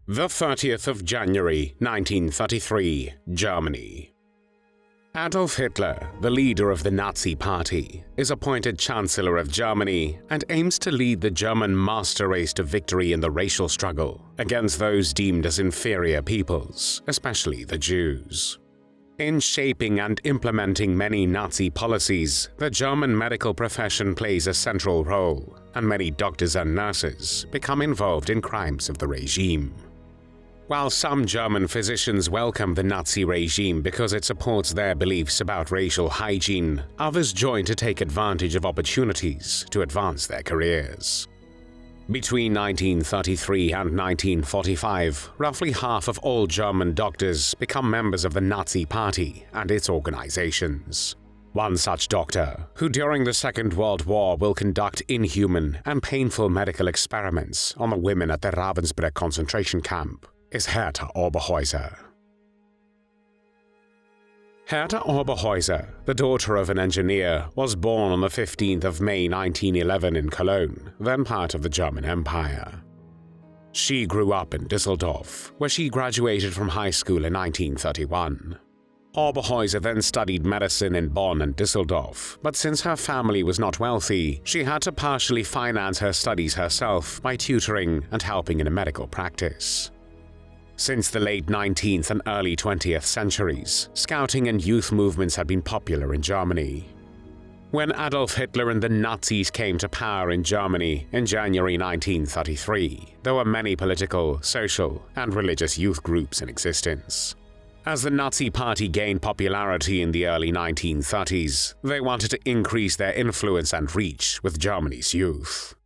The 30th of January, 1933, Germany. Adolf Hitler, the leader of the Nazi Party, is appointed Chancellor of Germany and aims to lead the German master race to victory in the racial struggle against those deemed as inferior peoples, especially the Jews. In shaping and implementing many Nazi policies, the German medical profession plays a central role, and many doctors and nurses become involved in crimes of the regime. While some German physicians welcome the Nazi regime because it supports their beliefs about racial hygiene, others join to take advantage of opportunities to advance their careers. Between 1933 and 1945, roughly half of all German doctors become members of the Nazi Party and its organizations. One such doctor, who during the Second World War will conduct inhuman and painful medical experiments on the women at the Ravensbrück concentration camp, is Herta Oberheuser. Herta Oberheuser, the daughter of an engineer, was born on the 15th of May 1911 in Cologne, then part of the German Empire. She grew up in Düsseldorf, where she graduated from high school in 1931. Oberheuser then studied medicine in Bonn and Düsseldorf, but since her family was not wealthy, she had to partially finance her studies herself by tutoring and helping in a medical practice. Since the late 19th and early 20th centuries, scouting and youth movements had been popular in Germany. When Adolf Hitler and the Nazis came to power in Germany in January 1933, there were many political, social, and religious youth groups in existence. As the Nazi Party gained popularity in the early 1930s, they wanted to increase their influence and reach with Germany's youth.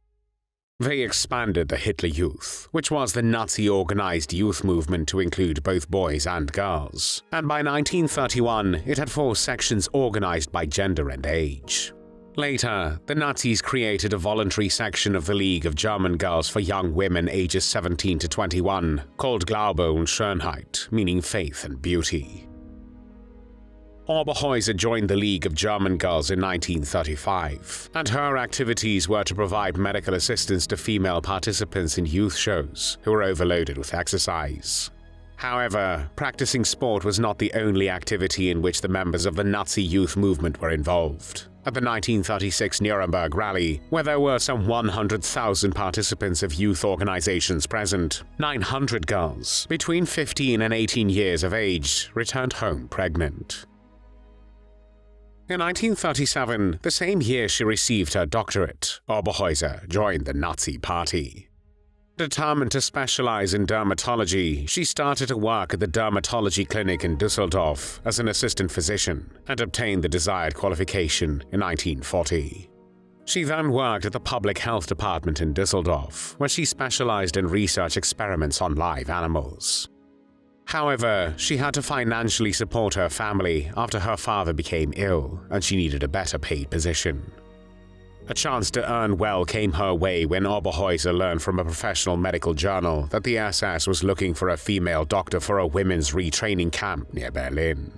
They expanded the Hitler Youth, which was the Nazi-organized youth movement to include both boys and girls, and by 1931 it had 4 sections organized by gender and age. Later, the Nazis created a voluntary section of the League of German Girls for young women ages 17 to 21, called Glaube und Schönheit, meaning faith and beauty. Oberheuser joined the League of German Girls in 1935, and her activities were to provide medical assistance to female participants in youth shows who were overloaded with exercise. However, practicing sport was not the only activity in which the members of the Nazi youth movement were involved. At the 1936 Nuremberg rally, where there were some 100,000 participants of youth organizations present, 900 girls between 15 and 18 years of age returned home pregnant. In 1937, the same year she received her doctorate, Oberheuser joined the Nazi Party. Determined to specialize in dermatology, she started to work at the dermatology clinic in Düsseldorf as an assistant physician and obtained the desired qualification in 1940. She then worked at the public health department in Düsseldorf, where she specialized in research experiments on live animals. However, she had to financially support her family after her father became ill and she needed a better paid position. A chance to earn well came her way when Oberheuser learned from a professional medical journal that the SS was looking for a female doctor for a women's retraining camp near Berlin.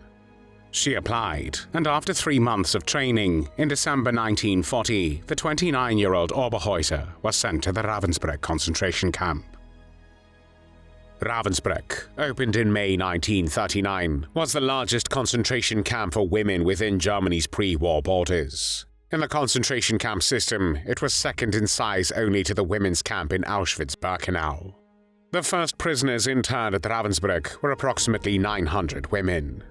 She applied, and after 3 months of training, in December 1940, the 29-year-old Oberheuser was sent to the Ravensbrück concentration camp. Ravensbrück, opened in May 1939, was the largest concentration camp for women within Germany's pre-war borders. In the concentration camp system, it was second in size only to the women's camp in Auschwitz-Birkenau. The first prisoners interned at Ravensbrück were approximately 900 women.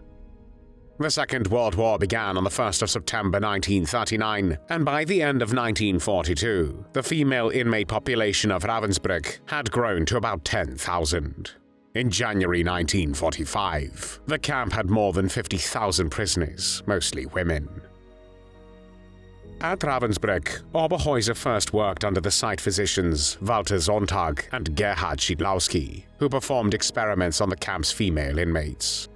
The Second World War began on the 1st of September 1939, and by the end of 1942, the female inmate population of Ravensbrück had grown to about 10,000. In January 1945, the camp had more than 50,000 prisoners, mostly women. At Ravensbrück, Oberheuser first worked under the site physicians Walter Sonntag and Gerhard Szydlowski, who performed experiments on the camp's female inmates.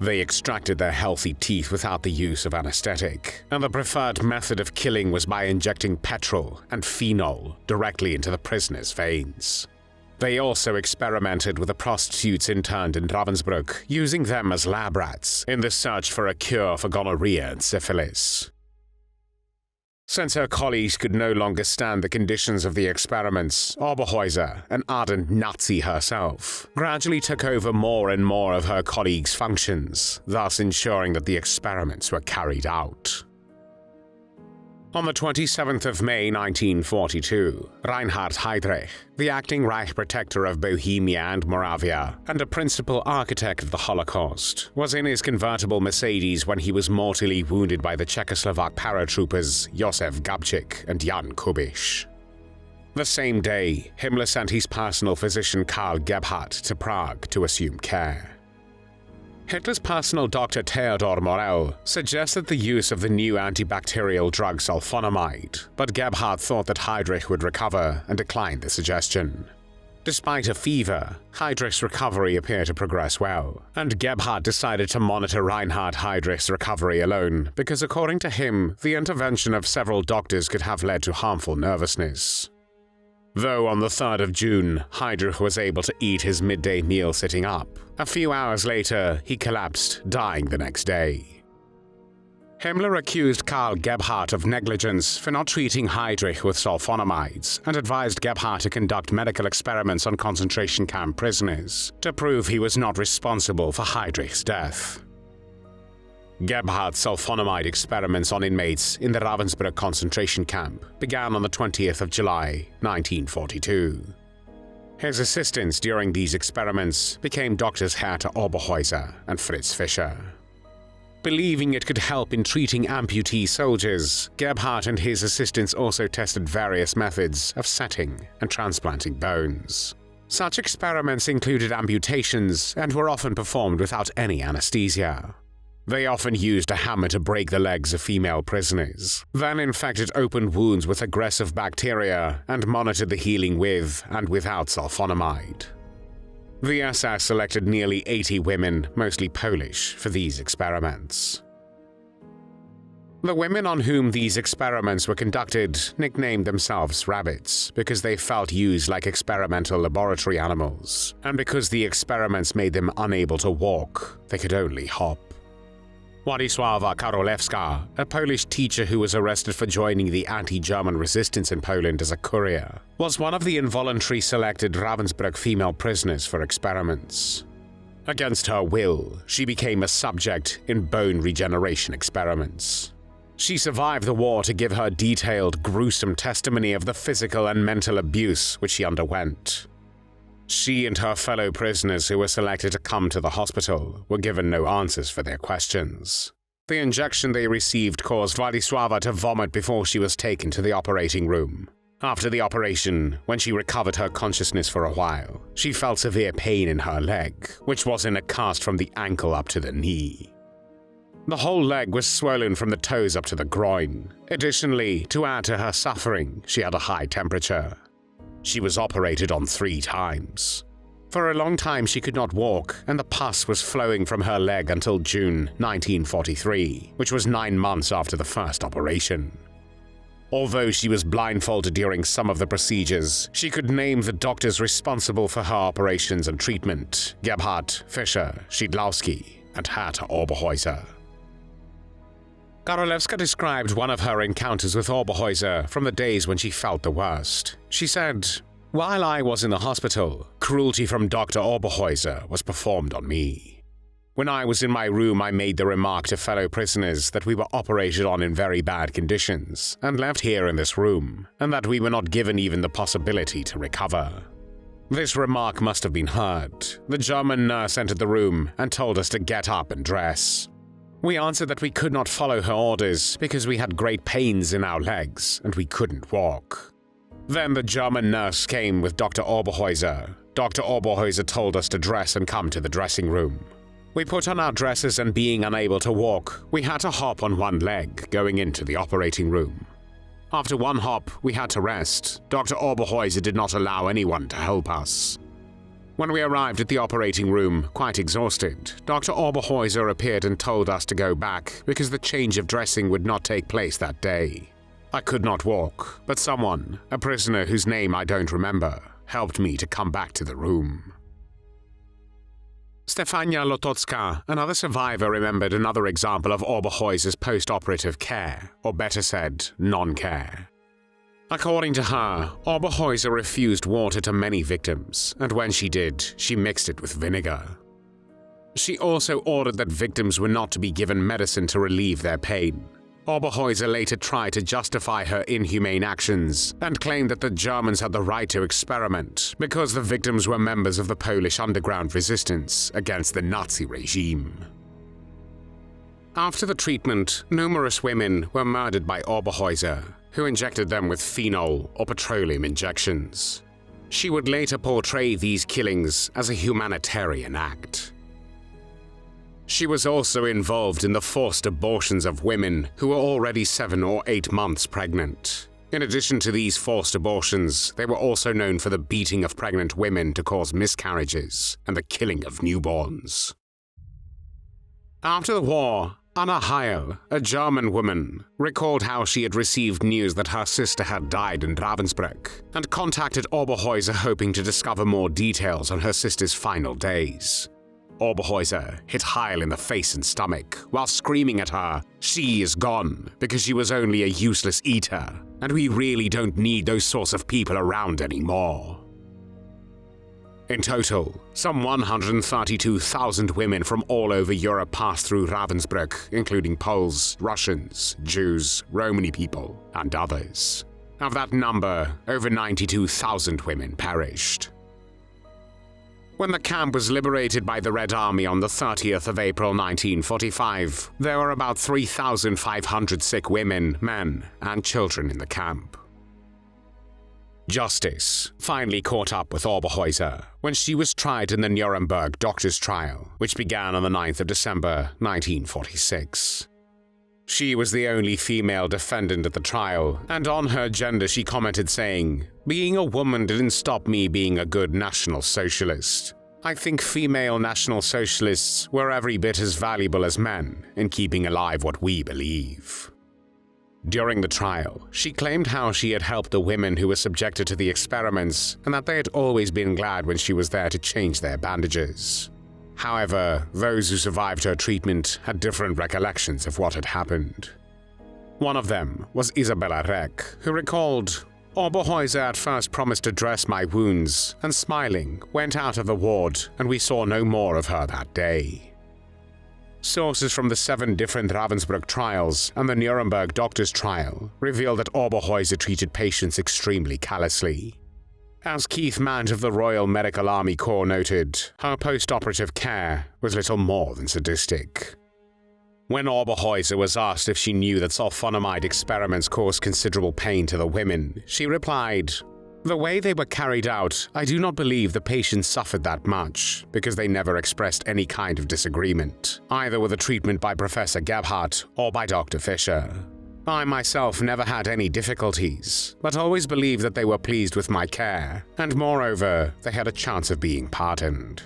They extracted their healthy teeth without the use of anesthetic, and the preferred method of killing was by injecting petrol and phenol directly into the prisoners' veins. They also experimented with the prostitutes interned in Ravensbrück, using them as lab rats in the search for a cure for gonorrhea and syphilis. Since her colleagues could no longer stand the conditions of the experiments, Oberheuser, an ardent Nazi herself, gradually took over more and more of her colleagues' functions, thus ensuring that the experiments were carried out. On the 27th of May 1942, Reinhard Hyer, the acting Reich protector of Bohemia and Moravia, and a principal architect of the Holocaust, was in his convertible Mercedes when he was mortally wounded by the Czechoslovak paratroopers Josef Gabčík and Jan Kubiš. The same day, Himmler sent his personal physician Karl Gebhardt to Prague to assume care. Hitler's personal doctor Theodor Morell suggested the use of the new antibacterial drug sulfonamide, but Gebhardt thought that Heydrich would recover and declined the suggestion. Despite a fever, Heydrich's recovery appeared to progress well, and Gebhardt decided to monitor Reinhard Heydrich's recovery alone because, according to him, the intervention of several doctors could have led to harmful nervousness. Though on the 3rd of June, Heydrich was able to eat his midday meal sitting up, a few hours later he collapsed, dying the next day. Himmler accused Karl Gebhardt of negligence for not treating Heydrich with sulfonamides and advised Gebhardt to conduct medical experiments on concentration camp prisoners to prove he was not responsible for Heydrich's death. Gebhardt's sulfonamide experiments on inmates in the Ravensbrück concentration camp began on the 20th of July, 1942. His assistants during these experiments became doctors Herta Oberheuser and Fritz Fischer. Believing it could help in treating amputee soldiers, Gebhardt and his assistants also tested various methods of setting and transplanting bones. Such experiments included amputations and were often performed without any anesthesia. They often used a hammer to break the legs of female prisoners, then infected open wounds with aggressive bacteria and monitored the healing with and without sulfonamide. The SS selected nearly 80 women, mostly Polish, for these experiments. The women on whom these experiments were conducted nicknamed themselves rabbits because they felt used like experimental laboratory animals, and because the experiments made them unable to walk, they could only hop. Władysława Karolewska, a Polish teacher who was arrested for joining the anti-German resistance in Poland as a courier, was one of the involuntarily selected Ravensbrück female prisoners for experiments. Against her will, she became a subject in bone regeneration experiments. She survived the war to give her detailed, gruesome testimony of the physical and mental abuse which she underwent. She and her fellow prisoners who were selected to come to the hospital were given no answers for their questions. The injection they received caused Władysława to vomit before she was taken to the operating room. After the operation, when she recovered her consciousness for a while, she felt severe pain in her leg, which was in a cast from the ankle up to the knee. The whole leg was swollen from the toes up to the groin. Additionally, to add to her suffering, she had a high temperature. She was operated on 3 times. For a long time she could not walk, and the pus was flowing from her leg until June 1943, which was 9 months after the first operation. Although she was blindfolded during some of the procedures, she could name the doctors responsible for her operations and treatment: Gebhardt, Fischer, Szydlowski, and Herta Oberheuser. Karolewska described one of her encounters with Oberheuser from the days when she felt the worst. She said, "While I was in the hospital, cruelty from Dr. Oberheuser was performed on me. When I was in my room, I made the remark to fellow prisoners that we were operated on in very bad conditions and left here in this room, and that we were not given even the possibility to recover. This remark must have been heard. The German nurse entered the room and told us to get up and dress. We answered that we could not follow her orders because we had great pains in our legs and we couldn't walk. Then the German nurse came with Dr. Oberheuser. Dr. Oberheuser told us to dress and come to the dressing room. We put on our dresses, and being unable to walk, we had to hop on one leg going into the operating room. After one hop, we had to rest. Dr. Oberheuser did not allow anyone to help us. When we arrived at the operating room, quite exhausted, Dr. Oberheuser appeared and told us to go back because the change of dressing would not take place that day. I could not walk, but someone, a prisoner whose name I don't remember, helped me to come back to the room." Stefania Lotocka, another survivor, remembered another example of Oberheuser's post-operative care, or better said, non-care. According to her, Oberheuser refused water to many victims, and when she did, she mixed it with vinegar. She also ordered that victims were not to be given medicine to relieve their pain. Oberheuser later tried to justify her inhumane actions and claimed that the Germans had the right to experiment because the victims were members of the Polish underground resistance against the Nazi regime. After the treatment, numerous women were murdered by Oberheuser, who injected them with phenol or petroleum injections. She would later portray these killings as a humanitarian act. She was also involved in the forced abortions of women who were already 7 or 8 months pregnant. In addition to these forced abortions, they were also known for the beating of pregnant women to cause miscarriages and the killing of newborns. After the war, Anna Heil, a German woman, recalled how she had received news that her sister had died in Ravensbrück and contacted Oberheuser hoping to discover more details on her sister's final days. Oberheuser hit Heil in the face and stomach while screaming at her, "She is gone because she was only a useless eater, and we really don't need those sorts of people around anymore." In total, some 132,000 women from all over Europe passed through Ravensbrück, including Poles, Russians, Jews, Romani people, and others. Of that number, over 92,000 women perished. When the camp was liberated by the Red Army on the 30th of April 1945, there were about 3,500 sick women, men, and children in the camp. Justice finally caught up with Oberheuser when she was tried in the Nuremberg Doctors Trial, which began on the 9th of December 1946. She was the only female defendant at the trial, and on her gender she commented saying, "Being a woman didn't stop me being a good National Socialist. I think female National Socialists were every bit as valuable as men in keeping alive what we believe." During the trial, she claimed how she had helped the women who were subjected to the experiments and that they had always been glad when she was there to change their bandages. However, those who survived her treatment had different recollections of what had happened. One of them was Isabella Reck, who recalled, "Oberheuser at first promised to dress my wounds, and smiling, went out of the ward, and we saw no more of her that day." Sources from the 7 different Ravensbrück trials and the Nuremberg Doctors Trial reveal that Oberheuser treated patients extremely callously. As Keith Mant of the Royal Medical Army Corps noted, her post-operative care was little more than sadistic. When Oberheuser was asked if she knew that sulfonamide experiments caused considerable pain to the women, she replied, "The way they were carried out, I do not believe the patients suffered that much, because they never expressed any kind of disagreement, either with the treatment by Professor Gebhardt or by Dr. Fischer. I myself never had any difficulties, but always believed that they were pleased with my care, and moreover, they had a chance of being pardoned."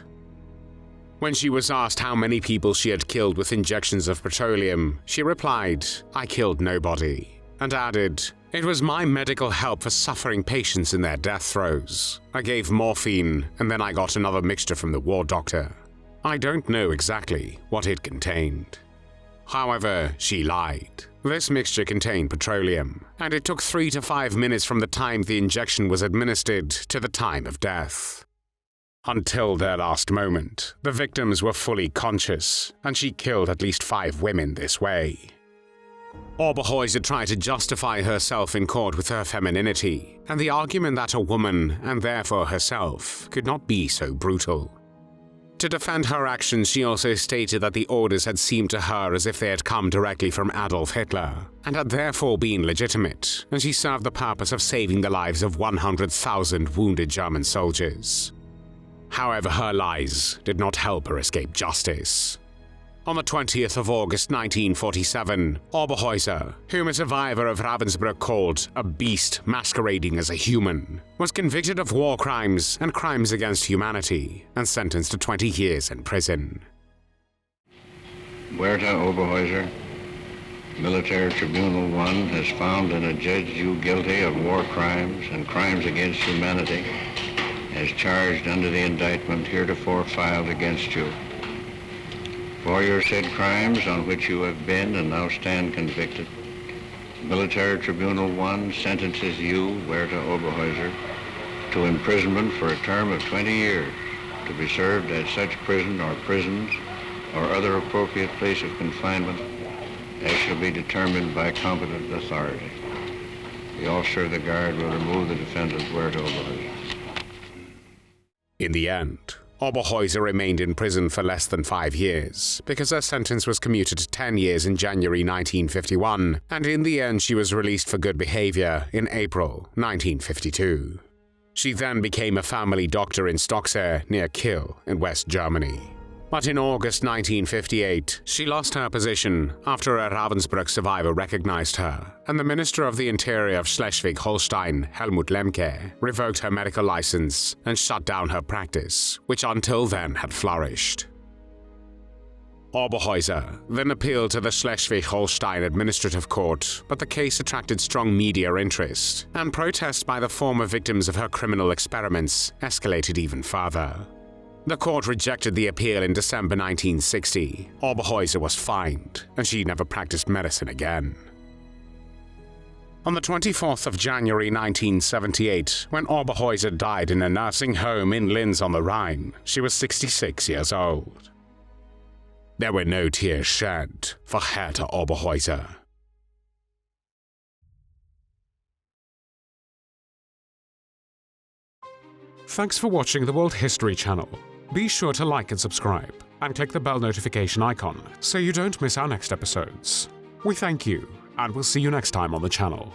When she was asked how many people she had killed with injections of petroleum, she replied, "I killed nobody," and added, "It was my medical help for suffering patients in their death throes. I gave morphine, and then I got another mixture from the ward doctor. I don't know exactly what it contained." However, she lied. This mixture contained petroleum, and it took 3 to 5 minutes from the time the injection was administered to the time of death. Until their last moment, the victims were fully conscious, and she killed at least 5 women this way. Oberheuser tried to justify herself in court with her femininity, and the argument that a woman, and therefore herself, could not be so brutal. To defend her actions, she also stated that the orders had seemed to her as if they had come directly from Adolf Hitler, and had therefore been legitimate, and she served the purpose of saving the lives of 100,000 wounded German soldiers. However, her lies did not help her escape justice. On the 20th of August 1947, Oberheuser, whom a survivor of Ravensbrück called a beast masquerading as a human, was convicted of war crimes and crimes against humanity and sentenced to 20 years in prison. Herta Oberheuser, Military Tribunal 1 has found and adjudged you guilty of war crimes and crimes against humanity as charged under the indictment heretofore filed against you. For your said crimes on which you have been and now stand convicted, Military Tribunal 1 sentences you, Herta Oberheuser, to imprisonment for a term of 20 years, to be served at such prison or prisons or other appropriate place of confinement as shall be determined by competent authority. The officer of the guard will remove the defendant, Herta Oberheuser. In the end, Oberheuser remained in prison for less than 5 years, because her sentence was commuted to 10 years in January 1951, and in the end she was released for good behavior in April 1952. She then became a family doctor in Stocksee near Kiel in West Germany. But in August 1958, she lost her position after a Ravensbrück survivor recognized her, and the Minister of the Interior of Schleswig-Holstein, Helmut Lemke, revoked her medical license and shut down her practice, which until then had flourished. Oberheuser then appealed to the Schleswig-Holstein Administrative Court, but the case attracted strong media interest, and protests by the former victims of her criminal experiments escalated even further. The court rejected the appeal in December 1960. Oberheuser was fined, and she never practiced medicine again. On the 24th of January 1978, when Oberheuser died in a nursing home in Linz on the Rhine, she was 66 years old. There were no tears shed for Herta Oberheuser. Thanks for watching the World History Channel. Be sure to like and subscribe, and click the bell notification icon so you don't miss our next episodes. We thank you, and we'll see you next time on the channel.